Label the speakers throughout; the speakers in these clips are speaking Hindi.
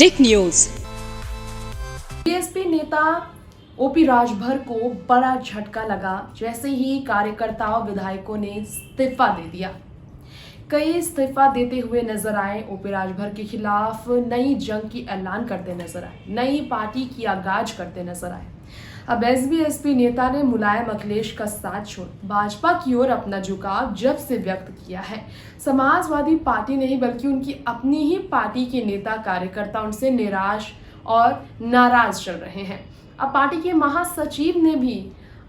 Speaker 1: टिक न्यूज।
Speaker 2: बीएसपी नेता ओपी राजभर को बड़ा झटका लगा जैसे ही कार्यकर्ताओं विधायकों ने इस्तीफा दे दिया। कई इस्तीफा देते हुए नजर आए। ओपी राजभर के खिलाफ नई जंग की ऐलान करते नजर आए, नई पार्टी की आगाज करते नजर आए। अब एसबीएसपी नेता ने मुलायम अखिलेश का साथ छोड़ भाजपा की ओर अपना झुकाव जब से व्यक्त किया है। समाजवादी पार्टी नहीं बल्कि उनकी अपनी ही पार्टी के नेता कार्यकर्ता उनसे निराश और नाराज चल रहे हैं। अब पार्टी के महासचिव ने भी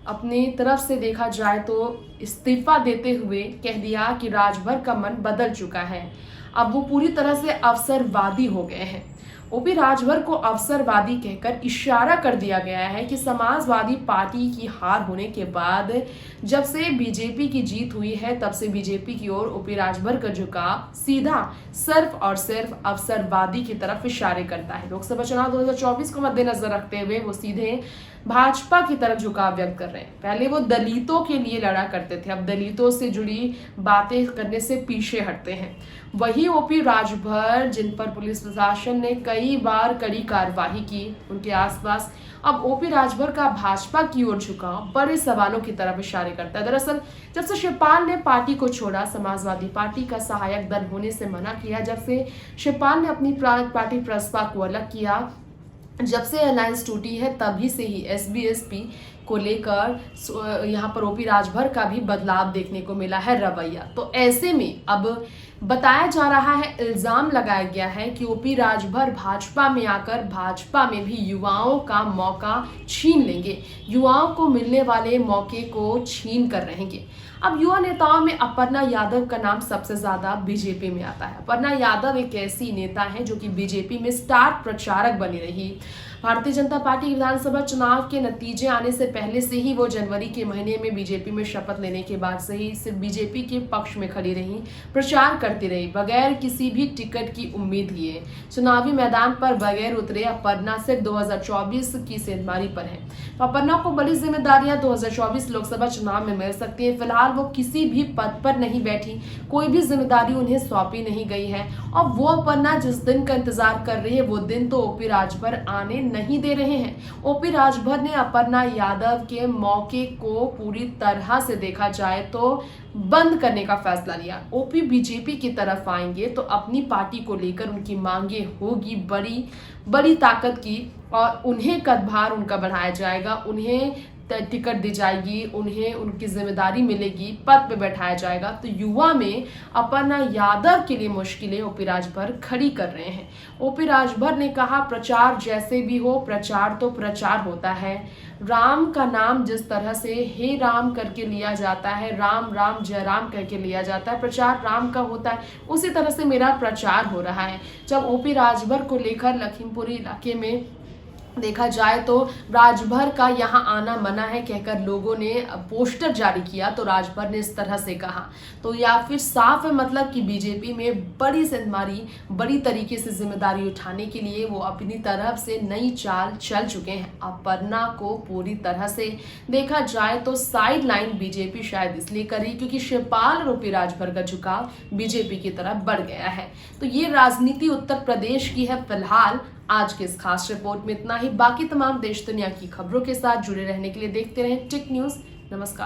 Speaker 2: अपनी तरफ से देखा जाए तो इस्तीफा देते हुए कह दिया कि राजभर का मन बदल चुका है, अब वो पूरी तरह से अवसरवादी हो गए हैं। ओपी राजभर को अवसरवादी कहकर इशारा कर दिया गया है कि समाजवादी पार्टी की हार होने के बाद जब से बीजेपी की जीत हुई है तब से बीजेपी की ओर ओपी राजभर का झुकाव सीधा सिर्फ और सिर्फ अवसरवादी की तरफ इशारे करता है। लोकसभा चुनाव 2024 को मद्देनजर रखते हुए वो सीधे भाजपा की तरफ झुकाव व्यक्त कर रहे हैं। पहले वो दलितों के लिए लड़ा करते थे, अब दलितों से जुड़ी बातें करने से पीछे हटते हैं। वही ओपी राजभर जिन पर पुलिस प्रशासन ने कई बार कड़ी कार्रवाई की, उनके आसपास अब ओपी राजभर का भाजपा की ओर झुकाव बड़े सवालों की तरफ इशारे करता है। दरअसल जब से शिवपाल ने पार्टी को छोड़ा, समाजवादी पार्टी का सहायक दल होने से मना किया, जब से शिवपाल ने अपनी पार्टी प्रसपा को अलग किया, जब से अलायंस टूटी है, तभी से ही एसबीएसपी को लेकर यहाँ पर ओपी राजभर का भी बदलाव देखने को मिला है रवैया। तो ऐसे में अब बताया जा रहा है, इल्जाम लगाया गया है कि ओपी राजभर भाजपा में आकर भाजपा में भी युवाओं का मौका छीन लेंगे, युवाओं को मिलने वाले मौके को छीन कर रहेंगे। अब युवा नेताओं में अपर्णा यादव का नाम सबसे ज्यादा बीजेपी में आता है। अपर्णा यादव एक ऐसी नेता है जो कि बीजेपी में स्टार प्रचारक बनी रही। भारतीय जनता पार्टी विधानसभा चुनाव के नतीजे आने से पहले से ही वो जनवरी के महीने में बीजेपी में शपथ लेने के बाद से ही सिर्फ बीजेपी के पक्ष में खड़ी रही, प्रचार करती रही, बगैर किसी भी टिकट की उम्मीद लिए चुनावी मैदान पर बगैर उतरे अपर्णा सिर्फ 2024 की सेंधमारी पर है। तो अपर्णा को बड़ी जिम्मेदारियां 2024 लोकसभा चुनाव में मिल सकती है। फिलहाल वो किसी भी पद पर नहीं बैठी, कोई भी जिम्मेदारी उन्हें सौंपी नहीं गई है और वो अपर्णा जिस दिन का इंतजार कर रही है वो दिन तो ओपी राजभर आने नहीं दे रहे हैं। ओपी राजभर ने अपर्णा यादव के मौके को पूरी तरह से देखा जाए तो बंद करने का फैसला लिया। ओपी बीजेपी की तरफ आएंगे तो अपनी पार्टी को लेकर उनकी मांगे होगी बड़ी बड़ी ताकत की और उन्हें कदभार उनका बढ़ाया जाएगा, उन्हें टिकट दी जाएगी, उन्हें उनकी जिम्मेदारी मिलेगी, पद पे बैठाया जाएगा। तो युवा में अपर्णा यादव के लिए मुश्किलें ओपी राजभर खड़ी कर रहे हैं। ओपी राजभर ने कहा, प्रचार जैसे भी हो, प्रचार तो प्रचार होता है। राम का नाम जिस तरह से हे राम करके लिया जाता है, राम राम जय राम करके लिया जाता है, प्रचार राम का होता है, उसी तरह से मेरा प्रचार हो रहा है। जब ओपी राजभर को लेकर लखीमपुर इलाके में देखा जाए तो राजभर का यहां आना मना है कहकर लोगों ने पोस्टर जारी किया, तो राजभर ने इस तरह से कहा, तो या फिर साफ है मतलब कि बीजेपी में बड़ी सेंधमारी, बड़ी तरीके से जिम्मेदारी उठाने के लिए वो अपनी तरफ से नई चाल चल चुके हैं। अपर्णा को पूरी तरह से देखा जाए तो साइड लाइन बीजेपी शायद इसलिए करी क्योंकि शिवपाल और ओपी राजभर का झुकाव बीजेपी की तरफ बढ़ गया है। तो ये राजनीति उत्तर प्रदेश की है। फिलहाल आज के इस खास रिपोर्ट में इतना ही। बाकी तमाम देश दुनिया की खबरों के साथ जुड़े रहने के लिए देखते रहें टिक न्यूज। नमस्कार।